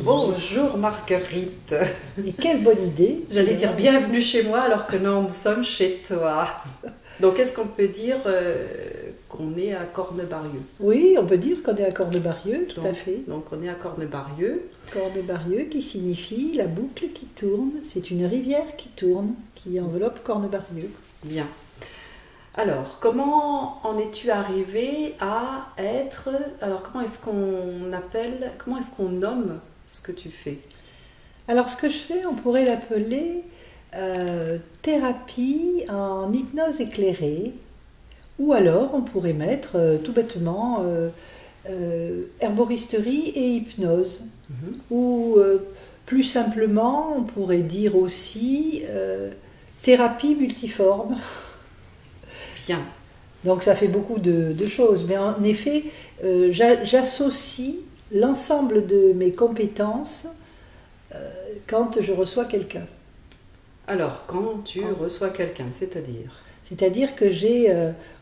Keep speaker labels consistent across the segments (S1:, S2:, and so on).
S1: Bonjour Marguerite.
S2: Et quelle bonne idée.
S1: J'allais dire bienvenue chez moi alors que non, nous sommes chez toi. Donc est-ce qu'on peut dire qu'on est à Cornebarieux?
S2: Oui, on peut dire qu'on est à Cornebarieux, tout à fait.
S1: Donc on est à Cornebarieux.
S2: Cornebarieux qui signifie la boucle qui tourne. C'est une rivière qui tourne, qui enveloppe Cornebarieux.
S1: Bien. Alors, comment en es-tu arrivé à être... Alors, comment est-ce qu'on nomme ce que tu fais?
S2: Alors, ce que je fais, on pourrait l'appeler thérapie en hypnose éclairée. Ou alors, on pourrait mettre tout bêtement herboristerie et hypnose. Ou plus simplement, on pourrait dire aussi thérapie multiforme.
S1: Bien.
S2: Donc ça fait beaucoup de choses, mais en effet, j'associe l'ensemble de mes compétences quand je reçois quelqu'un.
S1: Alors, quand tu reçois quelqu'un, c'est-à-dire?
S2: C'est-à-dire que j'ai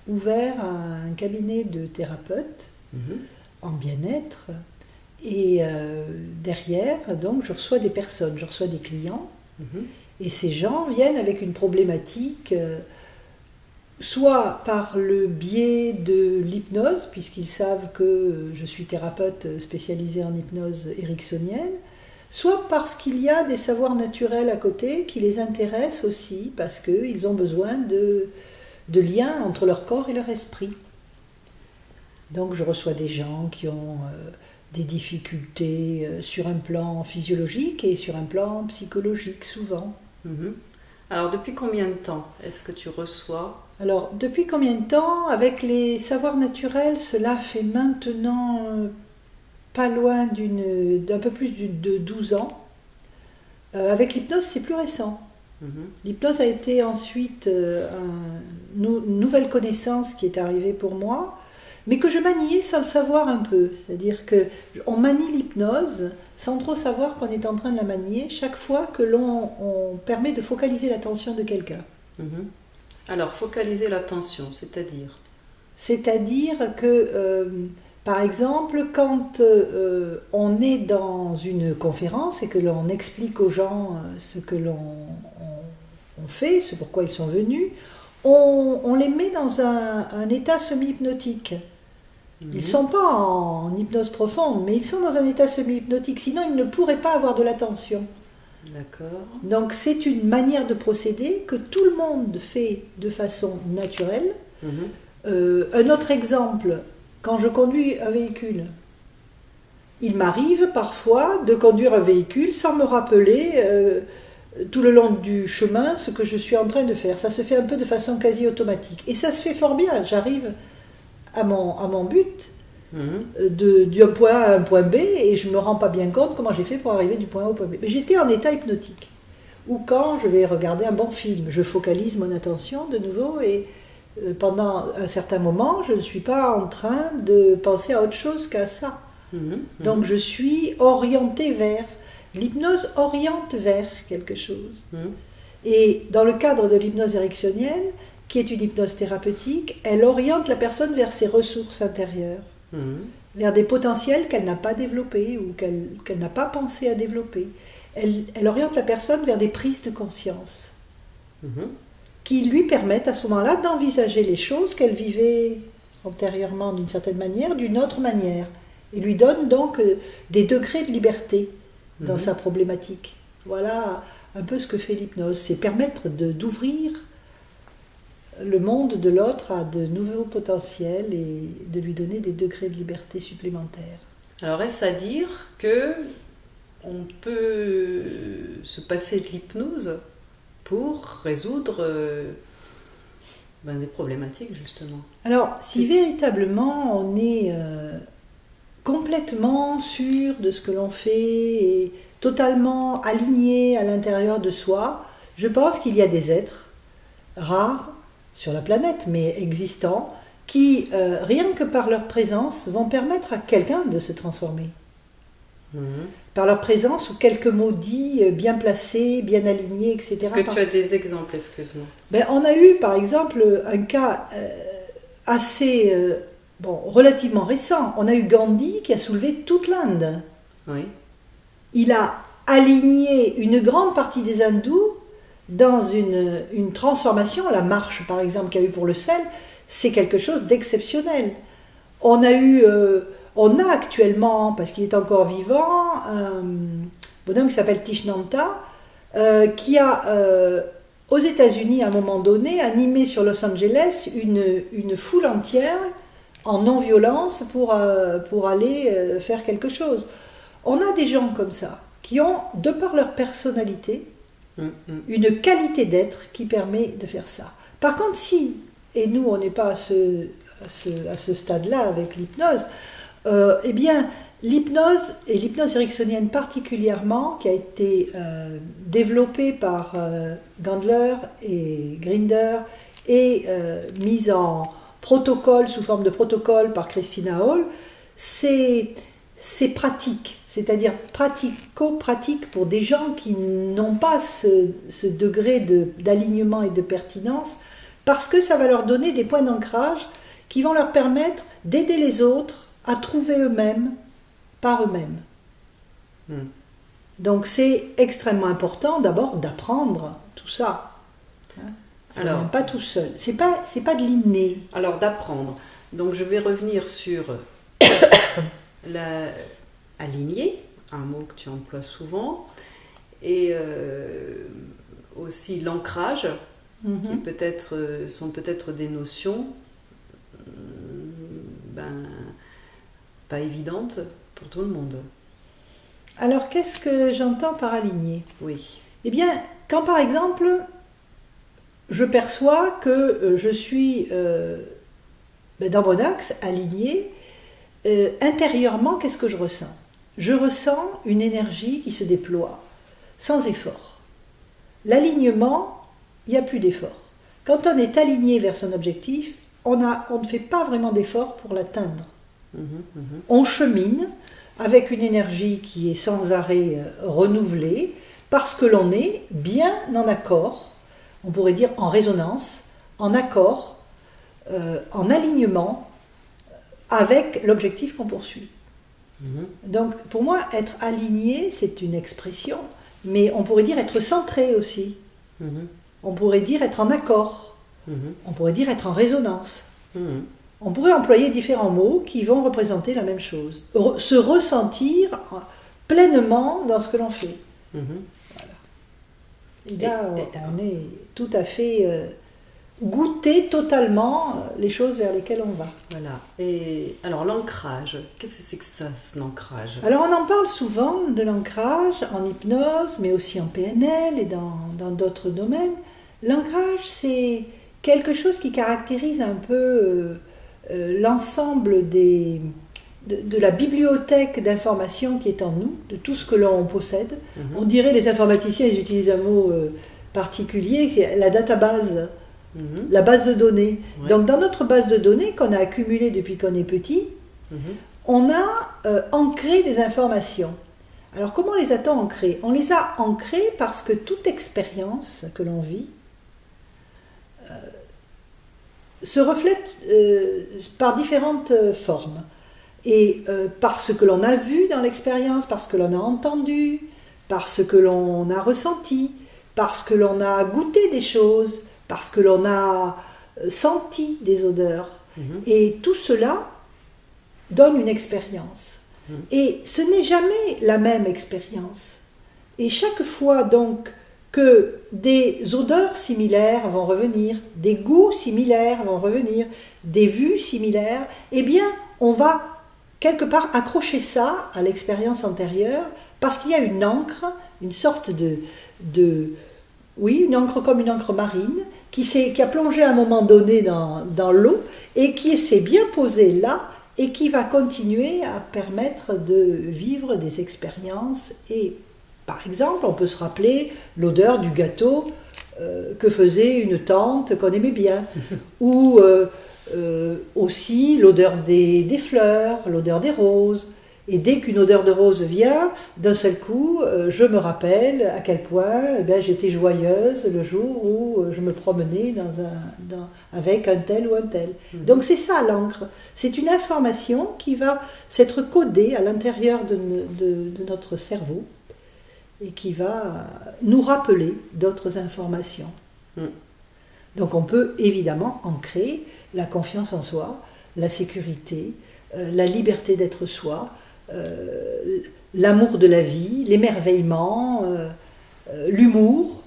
S2: ouvert un cabinet de thérapeute en bien-être, et derrière, donc, je reçois des personnes, je reçois des clients, et ces gens viennent avec une problématique... soit par le biais de l'hypnose, puisqu'ils savent que je suis thérapeute spécialisée en hypnose ericksonienne, soit parce qu'il y a des savoirs naturels à côté qui les intéressent aussi, parce qu'ils ont besoin de liens entre leur corps et leur esprit. Donc je reçois des gens qui ont des difficultés sur un plan physiologique et sur un plan psychologique, souvent.
S1: Alors, depuis combien de temps est-ce que tu reçois?
S2: Alors, depuis combien de temps? Avec les savoirs naturels, cela fait maintenant pas loin d'un peu plus de 12 ans. Avec l'hypnose, c'est plus récent. L'hypnose a été ensuite une nouvelle connaissance qui est arrivée pour moi, mais que je maniais sans le savoir un peu. C'est-à-dire qu'on manie l'hypnose sans trop savoir qu'on est en train de la manier chaque fois que l'on permet de focaliser l'attention de quelqu'un.
S1: Alors, focaliser l'attention, c'est-à-dire?
S2: C'est-à-dire que, par exemple, quand on est dans une conférence et que l'on explique aux gens ce que l'on fait, ce pourquoi ils sont venus, on les met dans un état semi-hypnotique. Ils ne sont pas en hypnose profonde, mais ils sont dans un état semi-hypnotique, sinon ils ne pourraient pas avoir de l'attention.
S1: D'accord.
S2: Donc c'est une manière de procéder que tout le monde fait de façon naturelle. Un autre exemple, quand je conduis un véhicule, il m'arrive parfois de conduire un véhicule sans me rappeler tout le long du chemin ce que je suis en train de faire. Ça se fait un peu de façon quasi automatique. Et ça se fait fort bien. J'arrive à mon but, d'un point A à un point B, et je ne me rends pas bien compte comment j'ai fait pour arriver du point A au point B. Mais j'étais en état hypnotique. Ou quand je vais regarder un bon film, je focalise mon attention de nouveau, et pendant un certain moment, je ne suis pas en train de penser à autre chose qu'à ça. Donc je suis orientée vers. L'hypnose oriente vers quelque chose. Et dans le cadre de l'hypnose ericksonienne, qui est une hypnose thérapeutique, elle oriente la personne vers ses ressources intérieures, vers des potentiels qu'elle n'a pas développés ou qu'elle n'a pas pensé à développer. Elle oriente la personne vers des prises de conscience qui lui permettent à ce moment-là d'envisager les choses qu'elle vivait antérieurement d'une certaine manière, d'une autre manière, et lui donne donc des degrés de liberté dans sa problématique. Voilà un peu ce que fait l'hypnose, c'est permettre d'ouvrir le monde de l'autre à de nouveaux potentiels et de lui donner des degrés de liberté supplémentaires.
S1: Alors, est-ce à dire que on peut se passer de l'hypnose pour résoudre des problématiques, justement?
S2: Alors, si véritablement on est complètement sûr de ce que l'on fait et totalement aligné à l'intérieur de soi, je pense qu'il y a des êtres rares sur la planète, mais existants, qui, rien que par leur présence, vont permettre à quelqu'un de se transformer. Par leur présence ou quelques mots dits, bien placés, bien alignés, etc.
S1: Est-ce que tu as des exemples, excuse-moi?
S2: On a eu, par exemple, un cas assez, relativement récent. On a eu Gandhi qui a soulevé toute l'Inde.
S1: Oui.
S2: il a aligné une grande partie des hindous dans une transformation. La marche, par exemple, qu'il y a eu pour le sel, c'est quelque chose d'exceptionnel. On a actuellement, parce qu'il est encore vivant, un bonhomme qui s'appelle Thich Nhat Hanh, qui a, aux États-Unis, à un moment donné, animé sur Los Angeles une foule entière en non-violence pour aller faire quelque chose. On a des gens comme ça, qui ont, de par leur personnalité, une qualité d'être qui permet de faire ça. Par contre, si, et nous on n'est pas à ce stade-là avec l'hypnose, eh bien l'hypnose, et l'hypnose ericksonienne particulièrement, qui a été développée par Gandler et Grinder et mise en protocole, sous forme de protocole par Christina Hall, c'est pratique, c'est-à-dire pratico-pratique pour des gens qui n'ont pas ce degré d'alignement et de pertinence, parce que ça va leur donner des points d'ancrage qui vont leur permettre d'aider les autres à trouver eux-mêmes par eux-mêmes. Donc c'est extrêmement important d'abord d'apprendre tout ça. Ça ne vient pas tout seul. C'est pas de l'inné.
S1: Alors d'apprendre. Donc je vais revenir sur aligner, un mot que tu emploies souvent, et aussi l'ancrage, qui sont peut-être des notions pas évidentes pour tout le monde.
S2: Alors qu'est-ce que j'entends par aligner ?
S1: Oui.
S2: Eh bien, quand par exemple, je perçois que je suis dans mon axe, aligné, intérieurement, qu'est-ce que je ressens ? Je ressens une énergie qui se déploie, sans effort. L'alignement, il n'y a plus d'effort. Quand on est aligné vers son objectif, on ne fait pas vraiment d'effort pour l'atteindre. On chemine avec une énergie qui est sans arrêt renouvelée, parce que l'on est bien en accord, on pourrait dire en résonance, en accord, en alignement avec l'objectif qu'on poursuit. Donc pour moi, être aligné, c'est une expression, mais on pourrait dire être centré aussi. On pourrait dire être en accord. On pourrait dire être en résonance. On pourrait employer différents mots qui vont représenter la même chose. Se ressentir pleinement dans ce que l'on fait. Voilà. Et là, on est tout à fait goûter totalement les choses vers lesquelles on va.
S1: Voilà. Et alors l'ancrage, qu'est-ce que c'est que ça, l'ancrage ?
S2: Alors on en parle souvent de l'ancrage en hypnose, mais aussi en PNL et dans d'autres domaines. L'ancrage, c'est quelque chose qui caractérise un peu l'ensemble de la bibliothèque d'informations qui est en nous, de tout ce que l'on possède. On dirait, les informaticiens, ils utilisent un mot particulier, c'est la database, la base de données. Ouais. Donc dans notre base de données qu'on a accumulée depuis qu'on est petit, on a ancré des informations. Alors comment les a-t-on ancrées ? On les a ancrées parce que toute expérience que l'on vit se reflète par différentes formes. Et par ce que l'on a vu dans l'expérience, parce que l'on a entendu, parce que l'on a ressenti, parce que l'on a goûté des choses, parce que l'on a senti des odeurs. Et tout cela donne une expérience. Et ce n'est jamais la même expérience. Et chaque fois donc que des odeurs similaires vont revenir, des goûts similaires vont revenir, des vues similaires, eh bien on va quelque part accrocher ça à l'expérience antérieure, parce qu'il y a une encre, une sorte une encre comme une encre marine, qui a plongé à un moment donné dans l'eau, et qui s'est bien posée là, et qui va continuer à permettre de vivre des expériences. Et par exemple, on peut se rappeler l'odeur du gâteau que faisait une tante qu'on aimait bien, ou aussi l'odeur des fleurs, l'odeur des roses. Et dès qu'une odeur de rose vient, d'un seul coup, je me rappelle à quel point j'étais joyeuse le jour où je me promenais avec un tel ou un tel. Donc c'est ça l'encre. C'est une information qui va s'être codée à l'intérieur de notre cerveau. et qui va nous rappeler d'autres informations. Donc on peut évidemment ancrer la confiance en soi, la sécurité, la liberté d'être soi, l'amour de la vie, l'émerveillement, l'humour,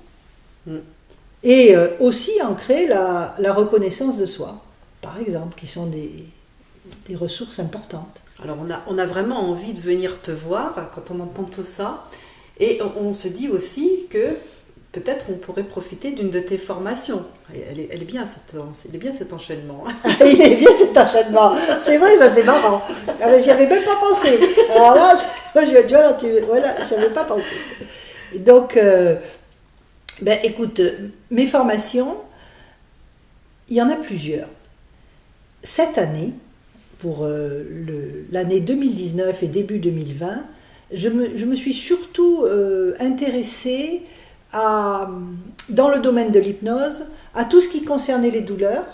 S2: et aussi ancrer la reconnaissance de soi, par exemple, qui sont des ressources importantes.
S1: Alors on a vraiment envie de venir te voir quand on entend tout ça, et on se dit aussi que peut-être on pourrait profiter d'une de tes formations. Elle est bien cet enchaînement.
S2: Il est bien cet enchaînement. C'est vrai, ça c'est marrant. J'y avais même pas pensé. Alors là, voilà, j'y avais pas pensé. Donc, écoute, mes formations, il y en a plusieurs. Cette année, pour l'année 2019 et début 2020, je me suis surtout intéressée dans le domaine de l'hypnose, à tout ce qui concernait les douleurs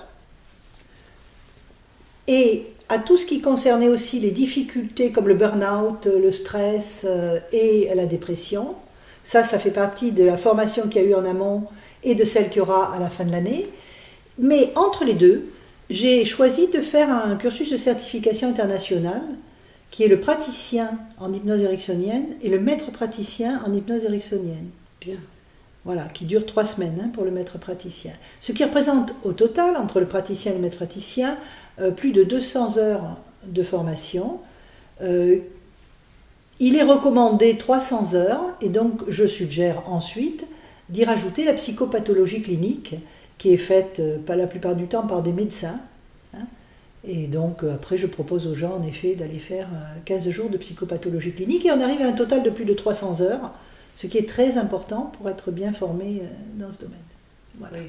S2: et à tout ce qui concernait aussi les difficultés comme le burn-out, le stress et la dépression. Ça fait partie de la formation qu'il y a eu en amont et de celle qu'il y aura à la fin de l'année. Mais entre les deux, j'ai choisi de faire un cursus de certification internationale qui est le praticien en hypnose ericksonienne et le maître praticien en hypnose ericksonienne.
S1: Bien.
S2: Voilà, qui dure 3 semaines pour le maître praticien. Ce qui représente au total, entre le praticien et le maître praticien, plus de 200 heures de formation. Il est recommandé 300 heures, et donc je suggère ensuite d'y rajouter la psychopathologie clinique, qui est faite la plupart du temps par des médecins. Et donc après je propose aux gens en effet d'aller faire 15 jours de psychopathologie clinique, et on arrive à un total de plus de 300 heures. Ce qui est très important pour être bien formé dans ce domaine. Voilà.
S1: Oui.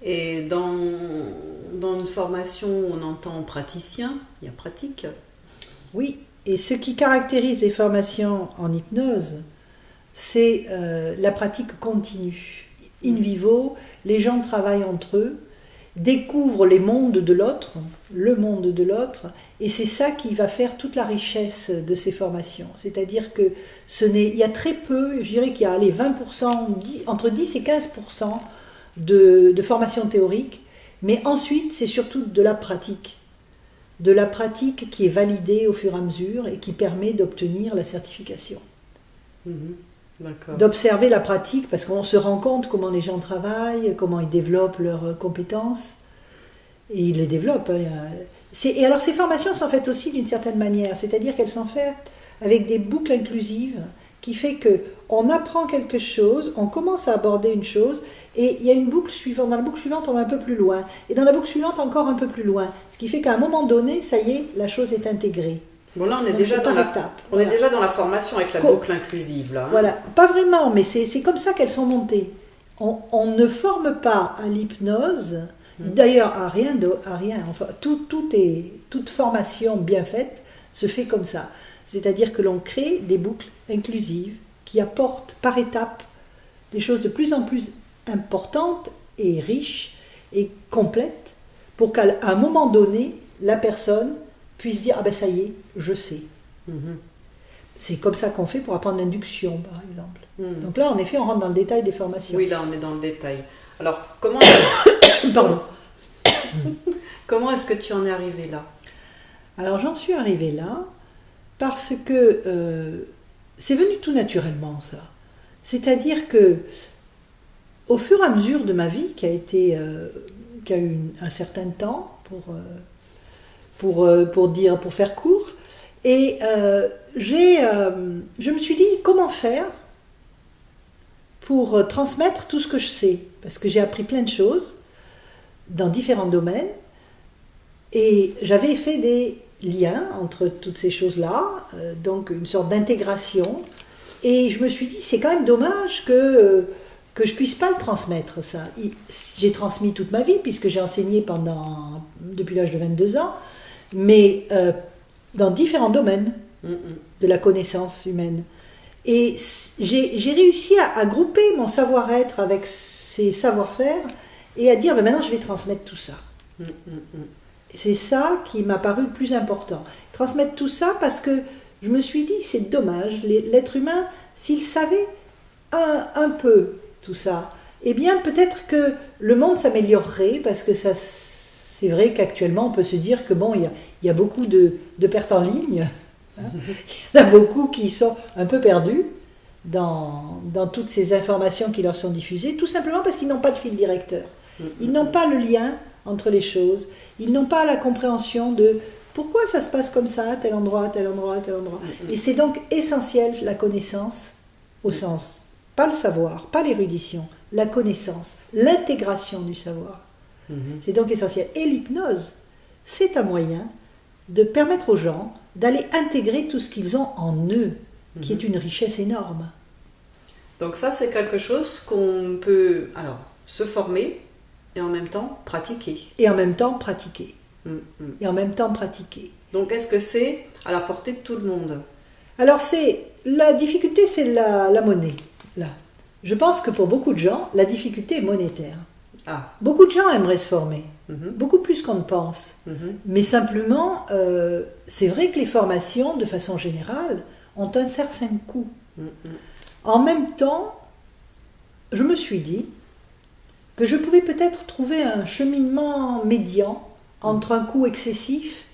S1: Et dans une formation où on entend praticien, il y a pratique.
S2: Oui, et ce qui caractérise les formations en hypnose, c'est la pratique continue. In vivo, les gens travaillent entre eux, découvrent les mondes de l'autre, le monde de l'autre, et c'est ça qui va faire toute la richesse de ces formations. C'est-à-dire que il y a très peu, je dirais qu'il y a 20%, entre 10 et 15% de formation théorique, mais ensuite c'est surtout de la pratique qui est validée au fur et à mesure et qui permet d'obtenir la certification.
S1: D'accord.
S2: D'observer la pratique, parce qu'on se rend compte comment les gens travaillent, comment ils développent leurs compétences, et ils les développent. Et alors ces formations sont faites aussi d'une certaine manière, c'est-à-dire qu'elles sont faites avec des boucles inclusives, qui fait qu'on apprend quelque chose, on commence à aborder une chose, et il y a une boucle suivante. Dans la boucle suivante, on va un peu plus loin, et dans la boucle suivante, encore un peu plus loin. Ce qui fait qu'à un moment donné, ça y est, la chose est intégrée.
S1: Bon là, on est déjà dans la formation avec la boucle inclusive. Là, hein.
S2: Voilà, pas vraiment, mais c'est comme ça qu'elles sont montées. On ne forme pas à l'hypnose, d'ailleurs à rien. Enfin, toute formation bien faite se fait comme ça. C'est-à-dire que l'on crée des boucles inclusives qui apportent par étapes des choses de plus en plus importantes et riches et complètes pour qu'à un moment donné, la personne puisse dire « Ah ben ça y est, je sais ». C'est comme ça qu'on fait pour apprendre l'induction, par exemple. Donc là, en effet, on rentre dans le détail des formations.
S1: Oui, là, on est dans le détail. Alors, comment est-ce que tu en es arrivé là?
S2: Alors, j'en suis arrivée là parce que c'est venu tout naturellement, ça. C'est-à-dire que, au fur et à mesure de ma vie, qui a eu un certain temps, pour faire court, et je me suis dit comment faire pour transmettre tout ce que je sais, parce que j'ai appris plein de choses dans différents domaines, et j'avais fait des liens entre toutes ces choses-là, donc une sorte d'intégration, et je me suis dit c'est quand même dommage que je puisse pas le transmettre, ça. J'ai transmis toute ma vie, puisque j'ai enseigné depuis l'âge de 22 ans, mais dans différents domaines de la connaissance humaine. Et j'ai réussi à grouper mon savoir-être avec ces savoir-faire et à dire, maintenant je vais transmettre tout ça. C'est ça qui m'a paru le plus important. Transmettre tout ça parce que je me suis dit, c'est dommage, l'être humain s'ils savaient un peu tout ça, eh bien peut-être que le monde s'améliorerait, parce que ça, c'est vrai qu'actuellement on peut se dire que bon, il y a beaucoup de pertes en ligne, hein. Il y en a beaucoup qui sont un peu perdus dans toutes ces informations qui leur sont diffusées, tout simplement parce qu'ils n'ont pas de fil directeur. Ils n'ont pas le lien entre les choses, ils n'ont pas la compréhension de pourquoi ça se passe comme ça, à tel endroit, à tel endroit, à tel endroit. Et c'est donc essentiel la connaissance au sens, pas le savoir, pas l'érudition, la connaissance, l'intégration du savoir. C'est donc essentiel. Et l'hypnose, c'est un moyen de permettre aux gens d'aller intégrer tout ce qu'ils ont en eux, qui est une richesse énorme.
S1: Donc ça, c'est quelque chose qu'on peut alors se former et en même temps pratiquer.
S2: Et en même temps pratiquer. Et en même temps pratiquer.
S1: Donc est-ce que c'est à la portée de tout le monde?
S2: Alors la difficulté, c'est la monnaie. Là. Je pense que pour beaucoup de gens, la difficulté est monétaire.
S1: Ah.
S2: Beaucoup de gens aimeraient se former, beaucoup plus qu'on ne pense. Mais simplement, c'est vrai que les formations, de façon générale, ont un certain coût. En même temps, je me suis dit que je pouvais peut-être trouver un cheminement médian entre un coût excessif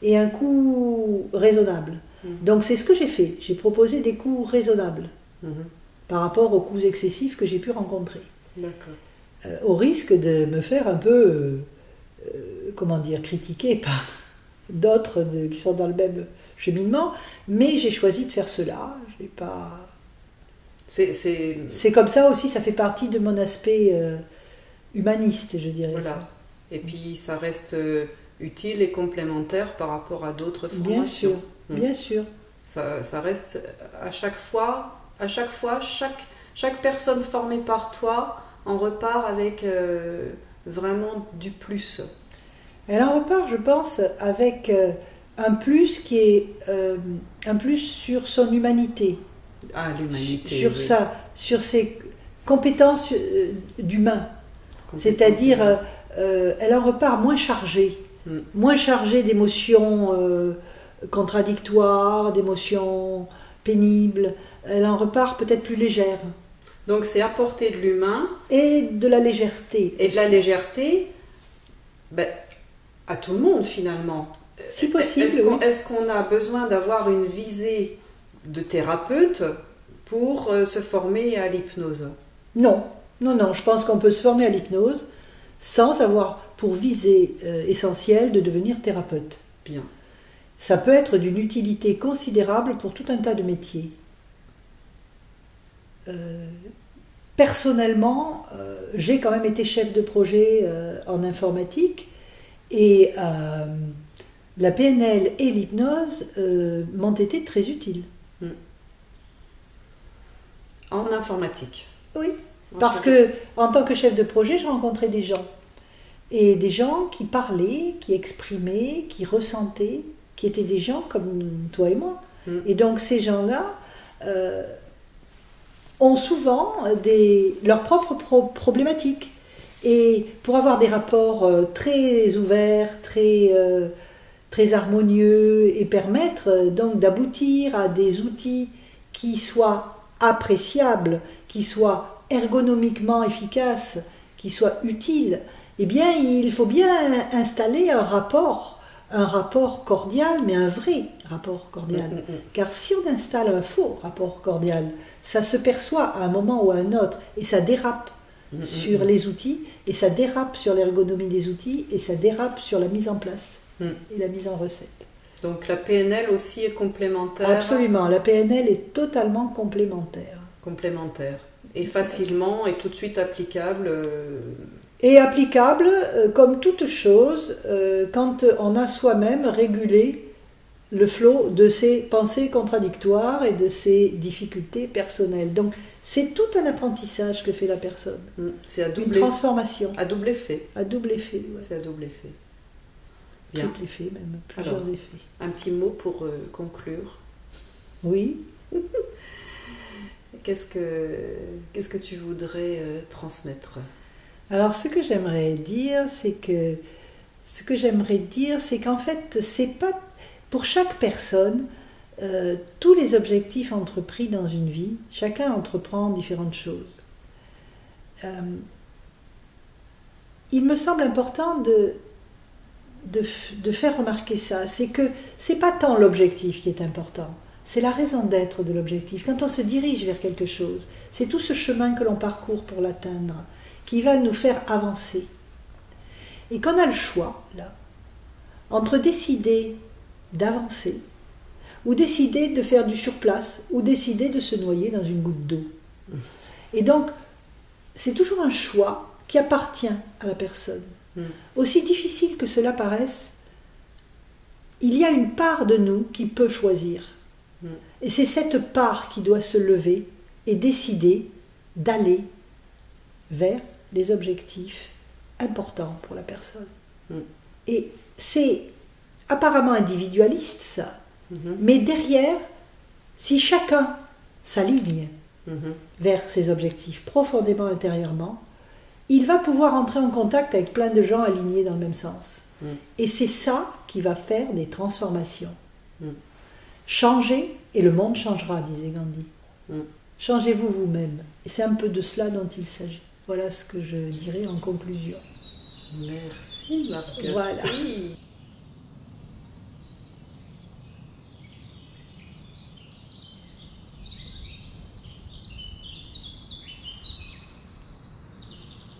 S2: et un coût raisonnable. Donc c'est ce que j'ai fait. J'ai proposé des coûts raisonnables par rapport aux coûts excessifs que j'ai pu rencontrer.
S1: D'accord.
S2: Au risque de me faire un peu, critiquer par d'autres qui sont dans le même cheminement, mais j'ai choisi de faire cela. J'ai pas... C'est comme ça aussi, ça fait partie de mon aspect humaniste, je dirais.
S1: Voilà. Ça. Et puis ça reste utile et complémentaire par rapport à d'autres formations.
S2: Bien sûr.
S1: Ça reste à chaque fois, chaque personne formée par toi en repart avec vraiment du plus.
S2: Elle en repart, je pense, avec un plus qui est un plus sur son humanité.
S1: Ah, l'humanité.
S2: Sur ça, sur ses compétences d'humain. C'est-à-dire, elle en repart moins chargée d'émotions contradictoires, d'émotions pénibles. Elle en repart peut-être plus légère.
S1: Donc c'est apporter de l'humain.
S2: Et de la légèreté.
S1: Et de la légèreté à tout le monde finalement.
S2: Si possible.
S1: Est-ce qu'on a besoin d'avoir une visée de thérapeute pour se former à l'hypnose?
S2: Non, je pense qu'on peut se former à l'hypnose sans avoir pour visée essentielle de devenir thérapeute.
S1: Bien.
S2: Ça peut être d'une utilité considérable pour tout un tas de métiers. Personnellement, j'ai quand même été chef de projet en informatique et la PNL et l'hypnose m'ont été très utiles.
S1: En informatique?
S2: Oui, parce que en tant que chef de projet, je rencontrais des gens. Et des gens qui parlaient, qui exprimaient, qui ressentaient, qui étaient des gens comme toi et moi. Et donc ces gens-là ont souvent leurs propres problématiques. Et pour avoir des rapports très ouverts, très harmonieux, et permettre donc d'aboutir à des outils qui soient appréciables, qui soient ergonomiquement efficaces, qui soient utiles, eh bien il faut bien installer un rapport cordial, mais un vrai rapport cordial. Car si on installe un faux rapport cordial, ça se perçoit à un moment ou à un autre, et ça dérape sur les outils, et ça dérape sur l'ergonomie des outils, et ça dérape sur la mise en place et la mise en recette.
S1: Donc la PNL aussi est complémentaire?
S2: Absolument, la PNL est totalement complémentaire.
S1: Complémentaire. Et facilement et tout de suite applicable
S2: Et applicable, comme toute chose, quand on a soi-même régulé le flot de ses pensées contradictoires et de ses difficultés personnelles. Donc c'est tout un apprentissage que fait la personne.
S1: C'est à double
S2: une transformation.
S1: À double effet.
S2: À double effet, ouais.
S1: C'est à double effet.
S2: Bien. Triple effet même, plusieurs effets.
S1: Un petit mot pour conclure.
S2: Oui.
S1: Qu'est-ce que tu voudrais transmettre?
S2: Alors ce que j'aimerais dire, c'est qu'en fait, c'est pas pour chaque personne, tous les objectifs entrepris dans une vie, chacun entreprend différentes choses. Il me semble important de faire remarquer ça, c'est que c'est pas tant l'objectif qui est important, c'est la raison d'être de l'objectif. Quand on se dirige vers quelque chose, c'est tout ce chemin que l'on parcourt pour l'atteindre, qui va nous faire avancer. Et qu'on a le choix, là, entre décider d'avancer, ou décider de faire du surplace, ou décider de se noyer dans une goutte d'eau. Et donc, c'est toujours un choix qui appartient à la personne. Aussi difficile que cela paraisse, il y a une part de nous qui peut choisir. Et c'est cette part qui doit se lever et décider d'aller vers les objectifs importants pour la personne. Et c'est apparemment individualiste, ça. Mais derrière, si chacun s'aligne vers ses objectifs profondément intérieurement, il va pouvoir entrer en contact avec plein de gens alignés dans le même sens. Et c'est ça qui va faire des transformations. Changer, et le monde changera, disait Gandhi. Changez-vous vous-même. Et c'est un peu de cela dont il s'agit. Voilà ce que je dirais en conclusion.
S1: Merci Marguerite.
S2: Voilà.